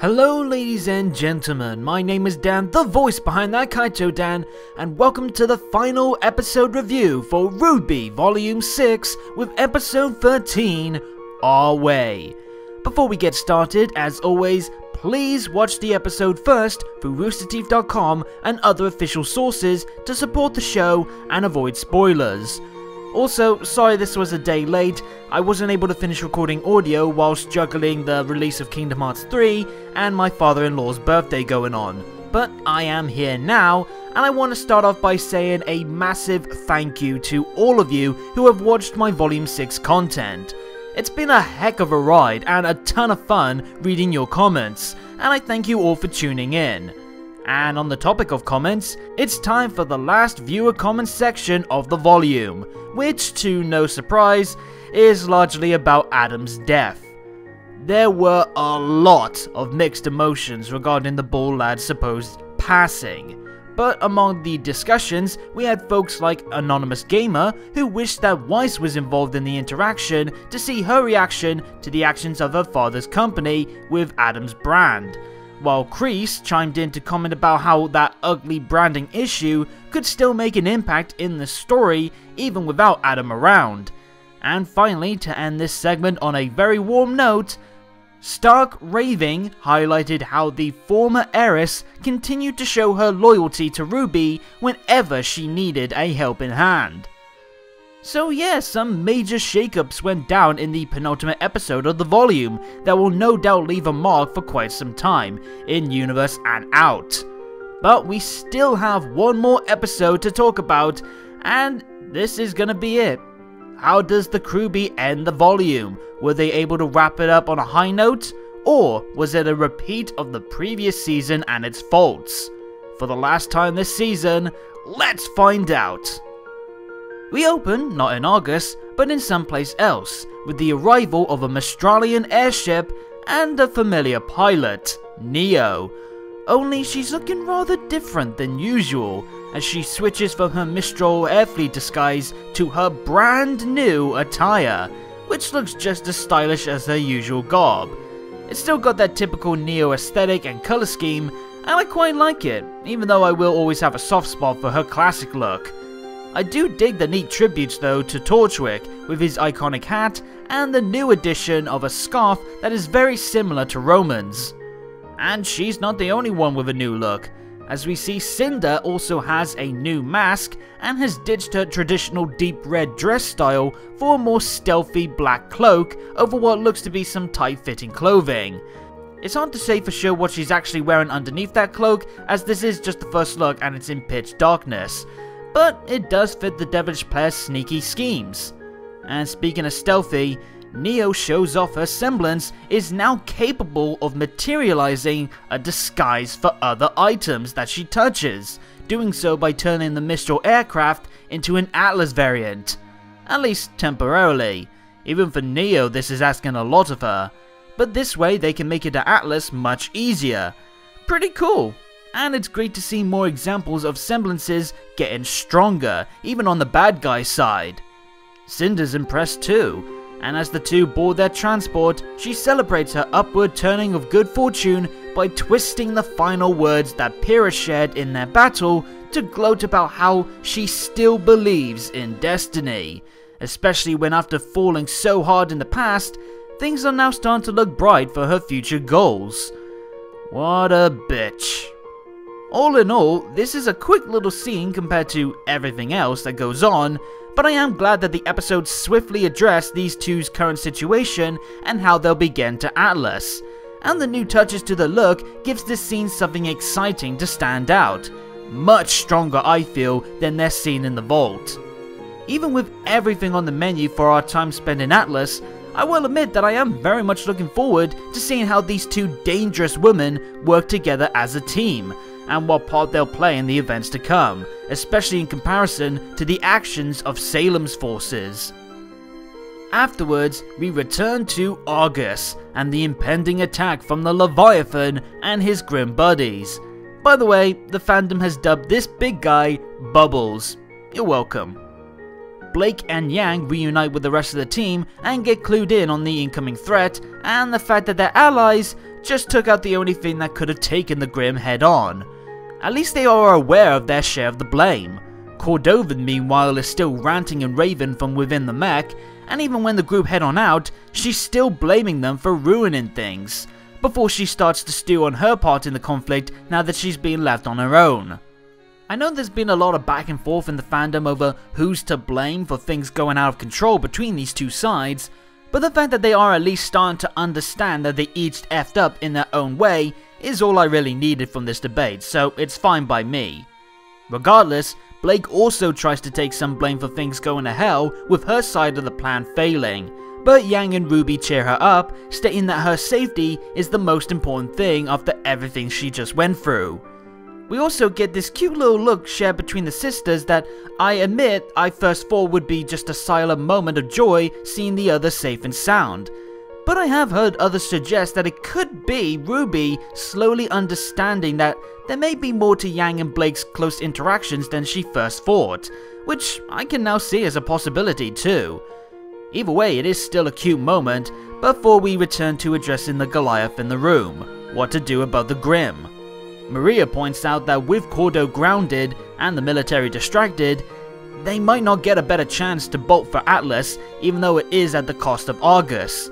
Hello ladies and gentlemen, my name is Dan, the voice behind ThatKaitoDan, and welcome to the final episode review for RWBY Volume 6 with episode 13, Our Way. Before we get started, as always, please watch the episode first through roosterteeth.com and other official sources to support the show and avoid spoilers. Also, sorry this was a day late, I wasn't able to finish recording audio whilst juggling the release of Kingdom Hearts 3 and my father-in-law's birthday going on. But I am here now, and I want to start off by saying a massive thank you to all of you who have watched my Volume 6 content. It's been a heck of a ride and a ton of fun reading your comments, and I thank you all for tuning in. And on the topic of comments, it's time for the last viewer comments section of the volume, which, to no surprise, is largely about Adam's death. There were a lot of mixed emotions regarding the bald lad's supposed passing, but among the discussions, we had folks like Anonymous Gamer, who wished that Weiss was involved in the interaction to see her reaction to the actions of her father's company with Adam's brand, while Kreese chimed in to comment about how that ugly branding issue could still make an impact in the story even without Adam around. And finally, to end this segment on a very warm note, Stark Raving highlighted how the former heiress continued to show her loyalty to RWBY whenever she needed a helping hand. So yeah, some major shakeups went down in the penultimate episode of the volume that will no doubt leave a mark for quite some time, in universe and out. But we still have one more episode to talk about, and this is gonna be it. How does the RWBY end the volume? Were they able to wrap it up on a high note? Or was it a repeat of the previous season and its faults? For the last time this season, let's find out! We open, not in August, but in someplace else, with the arrival of a Mistralian airship and a familiar pilot, Neo. Only she's looking rather different than usual, as she switches from her Mistral Airfleet disguise to her brand new attire, which looks just as stylish as her usual garb. It's still got that typical Neo aesthetic and colour scheme, and I quite like it, even though I will always have a soft spot for her classic look. I do dig the neat tributes though to Torchwick with his iconic hat and the new addition of a scarf that is very similar to Roman's. And she's not the only one with a new look, as we see Cinder also has a new mask and has ditched her traditional deep red dress style for a more stealthy black cloak over what looks to be some tight-fitting clothing. It's hard to say for sure what she's actually wearing underneath that cloak, as this is just the first look and it's in pitch darkness. But it does fit the devilish player's sneaky schemes. And speaking of stealthy, Neo shows off her semblance is now capable of materializing a disguise for other items that she touches, doing so by turning the Mistral aircraft into an Atlas variant. At least temporarily. Even for Neo this is asking a lot of her, but this way they can make it to Atlas much easier. Pretty cool. And it's great to see more examples of semblances getting stronger, even on the bad guy side. Cinder's impressed too, and as the two board their transport, she celebrates her upward turning of good fortune by twisting the final words that Pyrrha shared in their battle to gloat about how she still believes in destiny, especially when after falling so hard in the past, things are now starting to look bright for her future goals. What a bitch. All in all, this is a quick little scene compared to everything else that goes on, but I am glad that the episode swiftly addressed these two's current situation and how they'll begin to Atlas. And the new touches to the look gives this scene something exciting to stand out. Much stronger, I feel, than their scene in the vault. Even with everything on the menu for our time spent in Atlas, I will admit that I am very much looking forward to seeing how these two dangerous women work together as a team, and what part they'll play in the events to come, especially in comparison to the actions of Salem's forces. Afterwards, we return to August and the impending attack from the Leviathan and his grim buddies. By the way, the fandom has dubbed this big guy Bubbles. You're welcome. Blake and Yang reunite with the rest of the team and get clued in on the incoming threat and the fact that their allies just took out the only thing that could have taken the Grimm head on. At least they are aware of their share of the blame. Cordovan meanwhile is still ranting and raving from within the mech, and even when the group head on out, she's still blaming them for ruining things, before she starts to stew on her part in the conflict now that she's being left on her own. I know there's been a lot of back and forth in the fandom over who's to blame for things going out of control between these two sides, but the fact that they are at least starting to understand that they each effed up in their own way is all I really needed from this debate, so it's fine by me. Regardless, Blake also tries to take some blame for things going to hell with her side of the plan failing, but Yang and RWBY cheer her up, stating that her safety is the most important thing after everything she just went through. We also get this cute little look shared between the sisters that I admit I first thought would be just a silent moment of joy seeing the other safe and sound. But I have heard others suggest that it could be RWBY slowly understanding that there may be more to Yang and Blake's close interactions than she first thought, which I can now see as a possibility too. Either way, it is still a cute moment before we return to addressing the Goliath in the room, what to do about the Grimm. Maria points out that with Cordo grounded and the military distracted, they might not get a better chance to bolt for Atlas even though it is at the cost of Argus.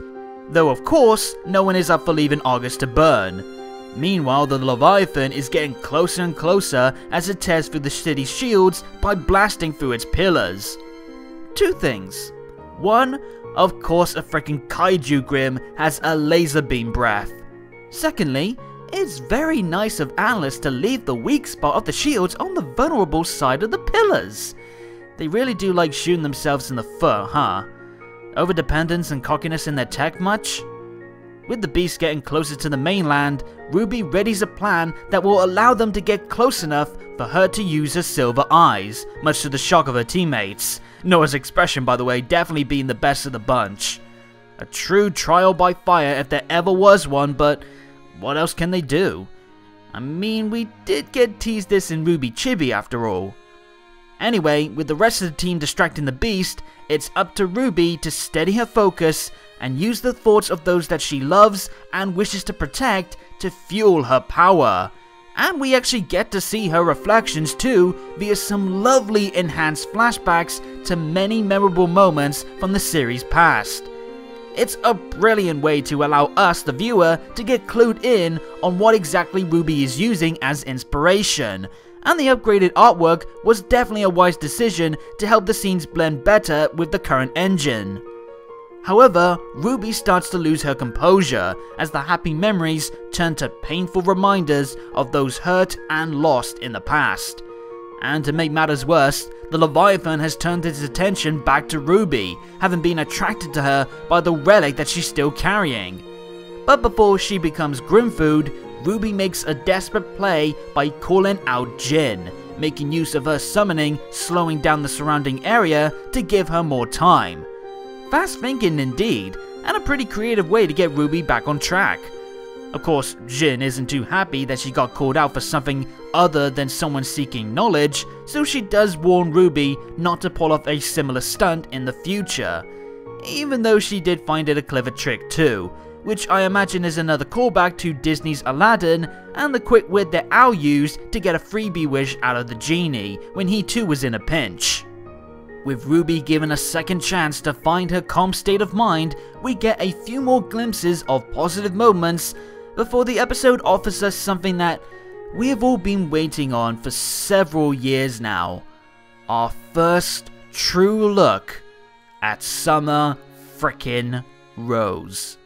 Though of course, no one is up for leaving Argus to burn. Meanwhile, the Leviathan is getting closer and closer as it tears through the city's shields by blasting through its pillars. Two things. One, of course a freaking kaiju Grimm has a laser beam breath. Secondly, it's very nice of Atlas to leave the weak spot of the shields on the vulnerable side of the pillars. They really do like shooting themselves in the foot, huh? Overdependence and cockiness in their tech much? With the beast getting closer to the mainland, RWBY readies a plan that will allow them to get close enough for her to use her silver eyes, much to the shock of her teammates. Noah's expression, by the way, definitely being the best of the bunch. A true trial by fire if there ever was one, but what else can they do? I mean, we did get teased this in RWBY Chibi after all. Anyway, with the rest of the team distracting the beast, it's up to RWBY to steady her focus and use the thoughts of those that she loves and wishes to protect to fuel her power. And we actually get to see her reflections too via some lovely enhanced flashbacks to many memorable moments from the series past. It's a brilliant way to allow us, the viewer, to get clued in on what exactly RWBY is using as inspiration. And the upgraded artwork was definitely a wise decision to help the scenes blend better with the current engine. However, RWBY starts to lose her composure as the happy memories turn to painful reminders of those hurt and lost in the past. And to make matters worse, the Leviathan has turned its attention back to RWBY, having been attracted to her by the relic that she's still carrying. But before she becomes Grimm food, RWBY makes a desperate play by calling out Jin, making use of her summoning, slowing down the surrounding area to give her more time. Fast thinking indeed, and a pretty creative way to get RWBY back on track. Of course, Jin isn't too happy that she got called out for something other than someone seeking knowledge, so she does warn RWBY not to pull off a similar stunt in the future. Even though she did find it a clever trick too, which I imagine is another callback to Disney's Aladdin and the quick wit that Al used to get a freebie wish out of the genie when he too was in a pinch. With RWBY given a second chance to find her calm state of mind, we get a few more glimpses of positive moments before the episode offers us something that we have all been waiting on for several years now. Our first true look at Summer frickin' Rose.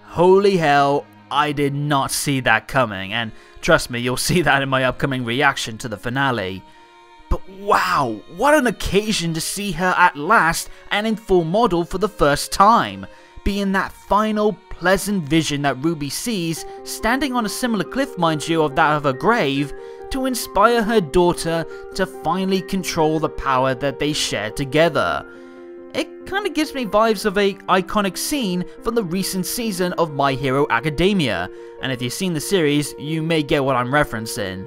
Holy hell, I did not see that coming, and trust me, you'll see that in my upcoming reaction to the finale. But wow, what an occasion to see her at last and in full model for the first time, being that final pleasant vision that RWBY sees standing on a similar cliff, mind you, of that of her grave, to inspire her daughter to finally control the power that they share together. It kinda gives me vibes of a iconic scene from the recent season of My Hero Academia, and if you've seen the series, you may get what I'm referencing.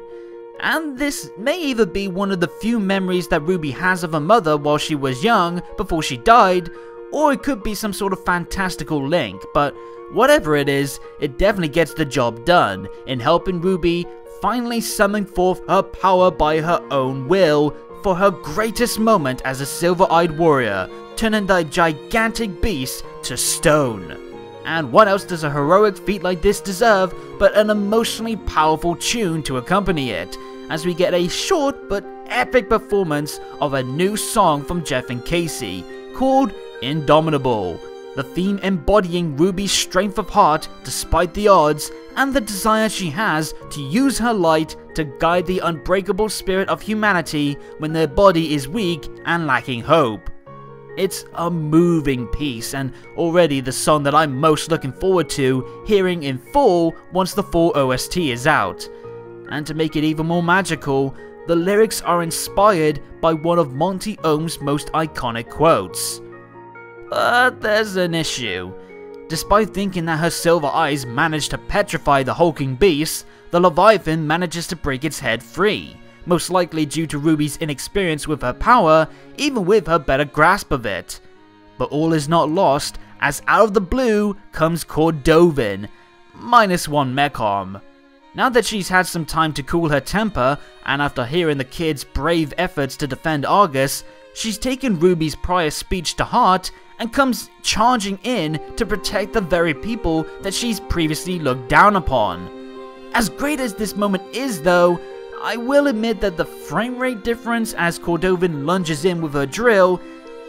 and this may either be one of the few memories that RWBY has of her mother while she was young, before she died, or it could be some sort of fantastical link, but whatever it is, it definitely gets the job done in helping RWBY finally summon forth her power by her own will for her greatest moment as a silver-eyed warrior, turning the gigantic beast to stone. And what else does a heroic feat like this deserve but an emotionally powerful tune to accompany it, as we get a short but epic performance of a new song from Jeff and Casey called Indomitable, the theme embodying RWBY's strength of heart despite the odds and the desire she has to use her light to guide the unbreakable spirit of humanity when their body is weak and lacking hope. It's a moving piece, and already the song that I'm most looking forward to hearing in full once the full OST is out. And to make it even more magical, the lyrics are inspired by one of Monty Ohm's most iconic quotes. But there's an issue. Despite thinking that her silver eyes managed to petrify the hulking beast, the Leviathan manages to break its head free, most likely due to RWBY's inexperience with her power, even with her better grasp of it. But all is not lost, as out of the blue comes KaitoDan, -1 mechom. Now that she's had some time to cool her temper, and after hearing the kid's brave efforts to defend Argus, she's taken RWBY's prior speech to heart and comes charging in to protect the very people that she's previously looked down upon. As great as this moment is though, I will admit that the frame rate difference as KaitoDan lunges in with her drill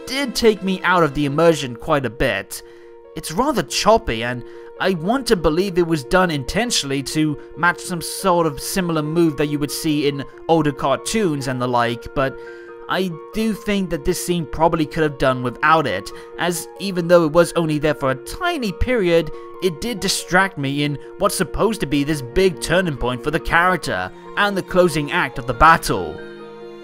did take me out of the immersion quite a bit. It's rather choppy, and I want to believe it was done intentionally to match some sort of similar move that you would see in older cartoons and the like, but I do think that this scene probably could have done without it, as even though it was only there for a tiny period, it did distract me in what's supposed to be this big turning point for the character and the closing act of the battle.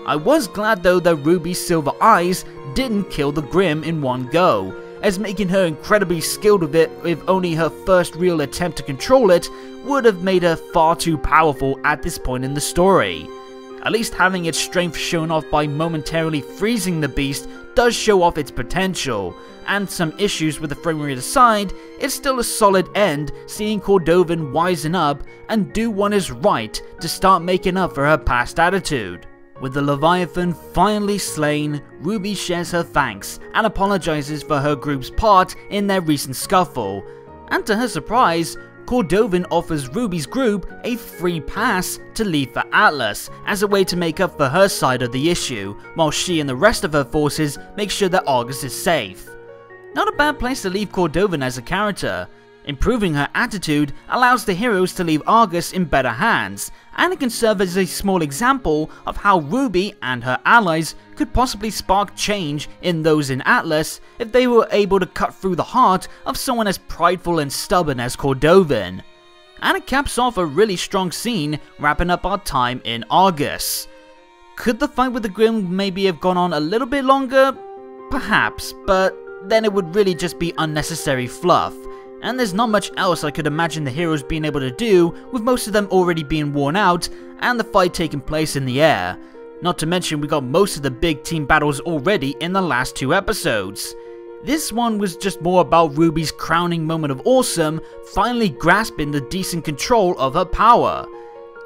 I was glad though that RWBY's silver eyes didn't kill the Grim in one go, as making her incredibly skilled with it with only her first real attempt to control it would have made her far too powerful at this point in the story. At least having its strength shown off by momentarily freezing the beast does show off its potential, and some issues with the frame rate aside, it's still a solid end seeing KaitoDan wisen up and do what is right to start making up for her past attitude. With the Leviathan finally slain, RWBY shares her thanks and apologizes for her group's part in their recent scuffle, and to her surprise, KaitoDan offers RWBY's group a free pass to leave for Atlas as a way to make up for her side of the issue, while she and the rest of her forces make sure that Argus is safe. Not a bad place to leave KaitoDan as a character. Improving her attitude allows the heroes to leave Argus in better hands, and it can serve as a small example of how RWBY and her allies could possibly spark change in those in Atlas if they were able to cut through the heart of someone as prideful and stubborn as KaitoDan. And it caps off a really strong scene wrapping up our time in Argus. Could the fight with the Grim maybe have gone on a little bit longer? Perhaps, but then it would really just be unnecessary fluff. And there's not much else I could imagine the heroes being able to do, with most of them already being worn out and the fight taking place in the air. Not to mention we got most of the big team battles already in the last 2 episodes. This one was just more about RWBY's crowning moment of awesome, finally grasping the decent control of her power.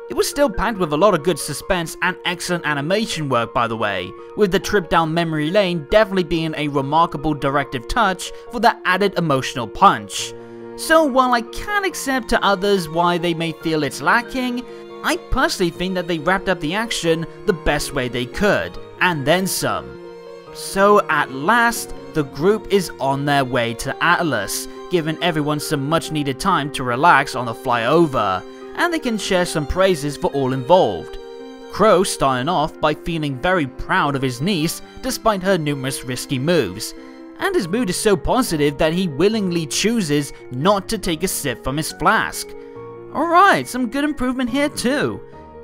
It was still packed with a lot of good suspense and excellent animation work, by the way, with the trip down memory lane definitely being a remarkable directive touch for that added emotional punch. So while I can accept to others why they may feel it's lacking, I personally think that they wrapped up the action the best way they could, and then some. So at last, the group is on their way to Atlas, giving everyone some much needed time to relax on the flyover, and they can share some praises for all involved. Crow starting off by feeling very proud of his niece despite her numerous risky moves, and his mood is so positive that he willingly chooses not to take a sip from his flask. Alright, some good improvement here too.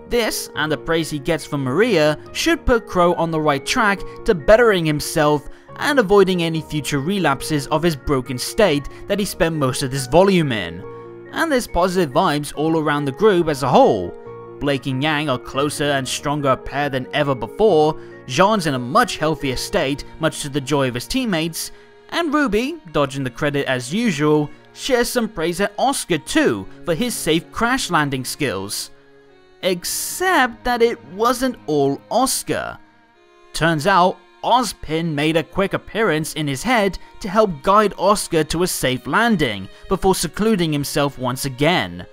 This, and the praise he gets from Maria, should put Crow on the right track to bettering himself and avoiding any future relapses of his broken state that he spent most of this volume in. And there's positive vibes all around the group as a whole. Blake and Yang are closer and stronger a pair than ever before, Jean's in a much healthier state, much to the joy of his teammates, and RWBY, dodging the credit as usual, shares some praise at Oscar too for his safe crash landing skills. Except that it wasn't all Oscar. Turns out, Ozpin made a quick appearance in his head to help guide Oscar to a safe landing before secluding himself once again.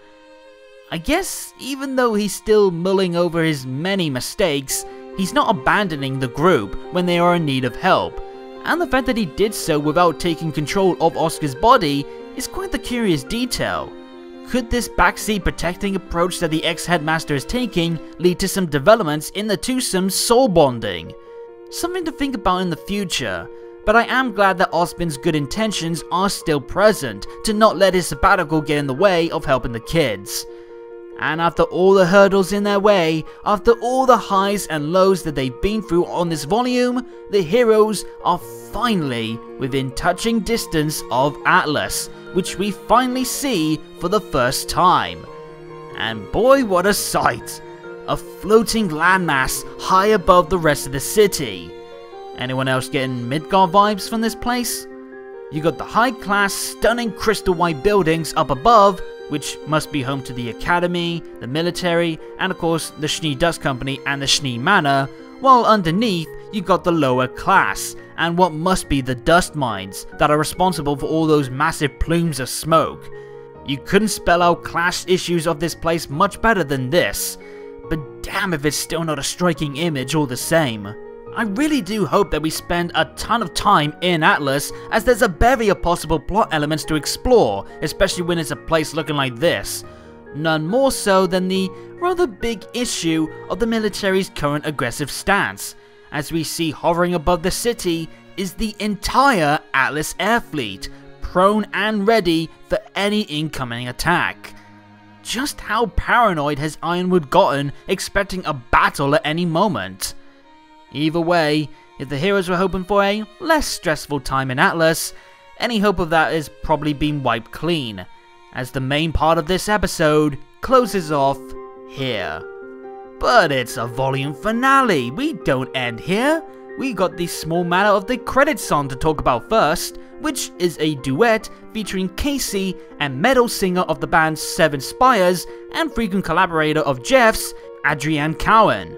I guess even though he's still mulling over his many mistakes, he's not abandoning the group when they are in need of help, and the fact that he did so without taking control of Oscar's body is quite the curious detail. Could this backseat protecting approach that the ex-headmaster is taking lead to some developments in the twosome's soul bonding? Something to think about in the future, but I am glad that Ozpin's good intentions are still present to not let his sabbatical get in the way of helping the kids. And after all the hurdles in their way, after all the highs and lows that they've been through on this volume, the heroes are finally within touching distance of Atlas, which we finally see for the first time. And boy, what a sight! A floating landmass high above the rest of the city. Anyone else getting Midgard vibes from this place? You got the high-class, stunning crystal white buildings up above, which must be home to the Academy, the military, and of course the Schnee Dust Company and the Schnee Manor, while underneath you got the lower class, and what must be the dust mines that are responsible for all those massive plumes of smoke. You couldn't spell out class issues of this place much better than this, but damn if it's still not a striking image all the same. I really do hope that we spend a ton of time in Atlas, as there's a bevy of possible plot elements to explore, especially when it's a place looking like this. None more so than the rather big issue of the military's current aggressive stance. As we see hovering above the city is the entire Atlas air fleet, prone and ready for any incoming attack. Just how paranoid has Ironwood gotten, expecting a battle at any moment? Either way, if the heroes were hoping for a less stressful time in Atlas, any hope of that has probably been wiped clean, as the main part of this episode closes off here. But it's a volume finale, we don't end here. We got the small matter of the credits song to talk about first, which is a duet featuring Casey and metal singer of the band Seven Spires and frequent collaborator of Jeff's, Adrienne Cowan.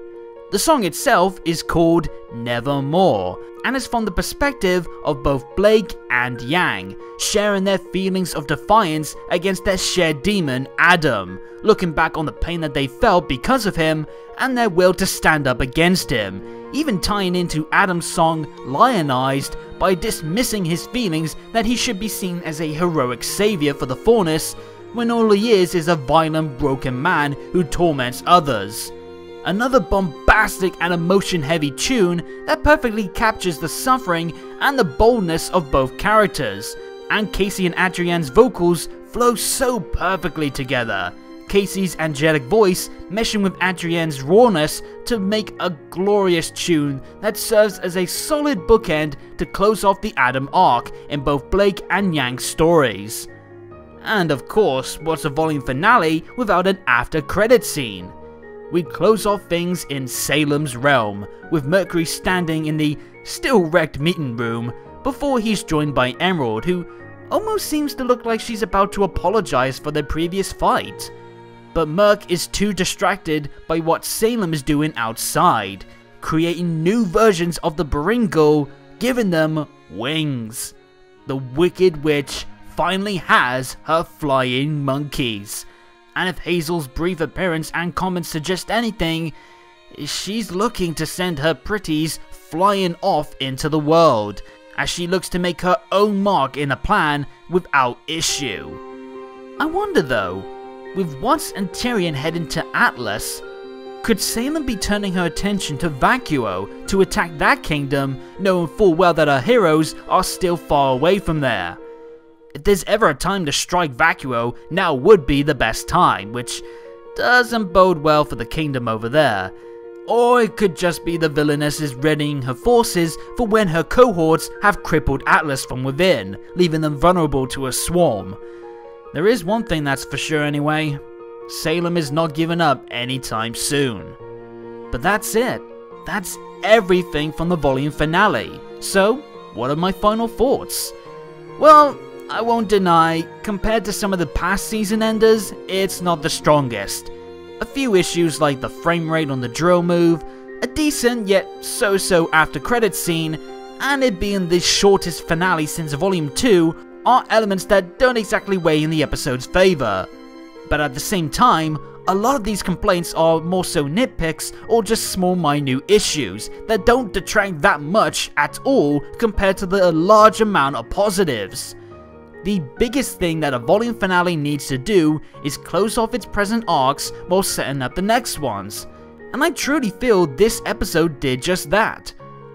The song itself is called Nevermore, and is from the perspective of both Blake and Yang, sharing their feelings of defiance against their shared demon, Adam, looking back on the pain that they felt because of him, and their will to stand up against him, even tying into Adam's song Lionized by dismissing his feelings that he should be seen as a heroic savior for the Faunus, when all he is a violent, broken man who torments others. Another bombastic and emotion-heavy tune that perfectly captures the suffering and the boldness of both characters, and Casey and Adrienne's vocals flow so perfectly together. Casey's angelic voice meshing with Adrienne's rawness to make a glorious tune that serves as a solid bookend to close off the Adam arc in both Blake and Yang's stories. And of course, what's a volume finale without an after-credit scene? We close off things in Salem's realm, with Mercury standing in the still-wrecked meeting room before he's joined by Emerald, who almost seems to look like she's about to apologize for their previous fight. But Merc is too distracted by what Salem is doing outside, creating new versions of the Bringle, giving them wings. The Wicked Witch finally has her flying monkeys. And if Hazel's brief appearance and comments suggest anything, she's looking to send her pretties flying off into the world, as she looks to make her own mark in a plan without issue. I wonder though, with Watts and Tyrion heading to Atlas, could Salem be turning her attention to Vacuo to attack that kingdom, knowing full well that her heroes are still far away from there? If there's ever a time to strike Vacuo, now would be the best time, which doesn't bode well for the kingdom over there. Or it could just be the villainess is readying her forces for when her cohorts have crippled Atlas from within, leaving them vulnerable to a swarm. There is one thing that's for sure anyway. Salem is not giving up anytime soon. But that's it. That's everything from the volume finale. So, what are my final thoughts? Well, I won't deny, compared to some of the past season enders, it's not the strongest. A few issues like the frame rate on the drill move, a decent yet so-so after credits scene, and it being the shortest finale since Volume 2 are elements that don't exactly weigh in the episode's favour. But at the same time, a lot of these complaints are more so nitpicks or just small minute issues that don't detract that much at all compared to the large amount of positives. The biggest thing that a volume finale needs to do is close off its present arcs while setting up the next ones, and I truly feel this episode did just that.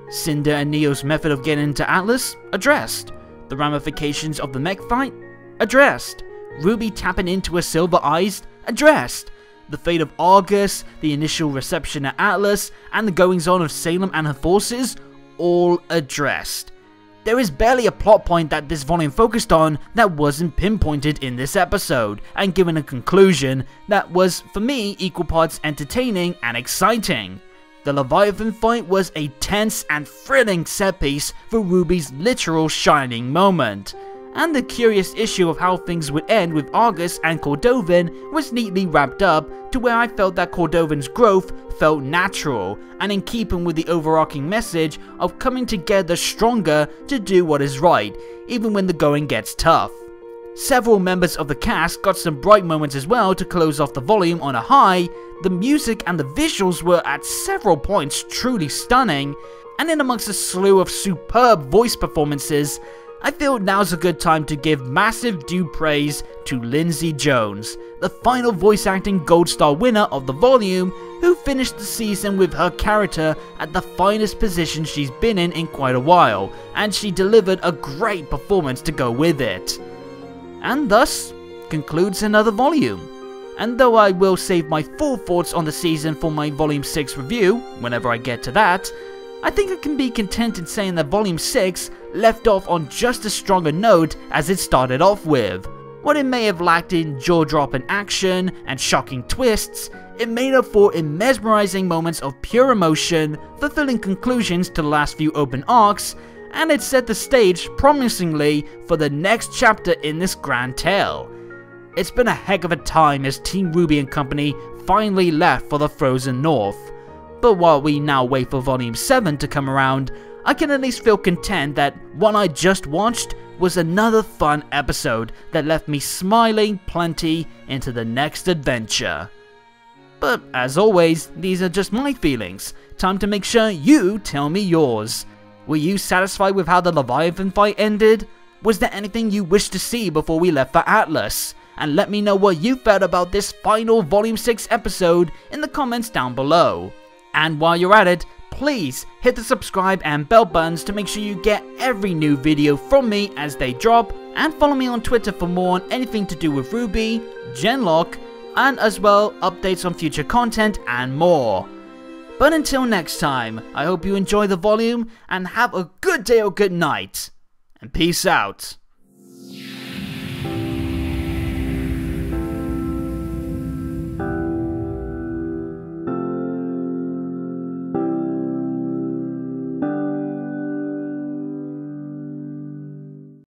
Cinder and Neo's method of getting into Atlas? Addressed. The ramifications of the mech fight? Addressed. RWBY tapping into her silver eyes? Addressed. The fate of Argus, the initial reception at Atlas, and the goings on of Salem and her forces? All addressed. There is barely a plot point that this volume focused on that wasn't pinpointed in this episode, and given a conclusion that was, for me, equal parts entertaining and exciting. The Leviathan fight was a tense and thrilling set piece for RWBY's literal shining moment. And the curious issue of how things would end with Argus and Cordovan was neatly wrapped up to where I felt that Cordovan's growth felt natural and in keeping with the overarching message of coming together stronger to do what is right, even when the going gets tough. Several members of the cast got some bright moments as well to close off the volume on a high. The music and the visuals were at several points truly stunning, and in amongst a slew of superb voice performances, I feel now's a good time to give massive due praise to Lindsay Jones, the final voice acting Gold Star winner of the volume, who finished the season with her character at the finest position she's been in quite a while, and she delivered a great performance to go with it. And thus concludes another volume. And though I will save my full thoughts on the season for my Volume 6 review, whenever I get to that, I think I can be content in saying that Volume 6 left off on just as strong a note as it started off with. What it may have lacked in jaw-dropping action and shocking twists, it made up for in mesmerizing moments of pure emotion, fulfilling conclusions to the last few open arcs, and it set the stage promisingly for the next chapter in this grand tale. It's been a heck of a time as Team RWBY and company finally left for the frozen north. But while we now wait for Volume 7 to come around, I can at least feel content that what I just watched was another fun episode that left me smiling plenty into the next adventure. But as always, these are just my feelings. Time to make sure you tell me yours. Were you satisfied with how the Leviathan fight ended? Was there anything you wished to see before we left for Atlas? And let me know what you felt about this final Volume 6 episode in the comments down below. And while you're at it, please hit the subscribe and bell buttons to make sure you get every new video from me as they drop, and follow me on Twitter for more on anything to do with RWBY, Genlock, and as well updates on future content and more. But until next time, I hope you enjoy the volume and have a good day or good night, and peace out.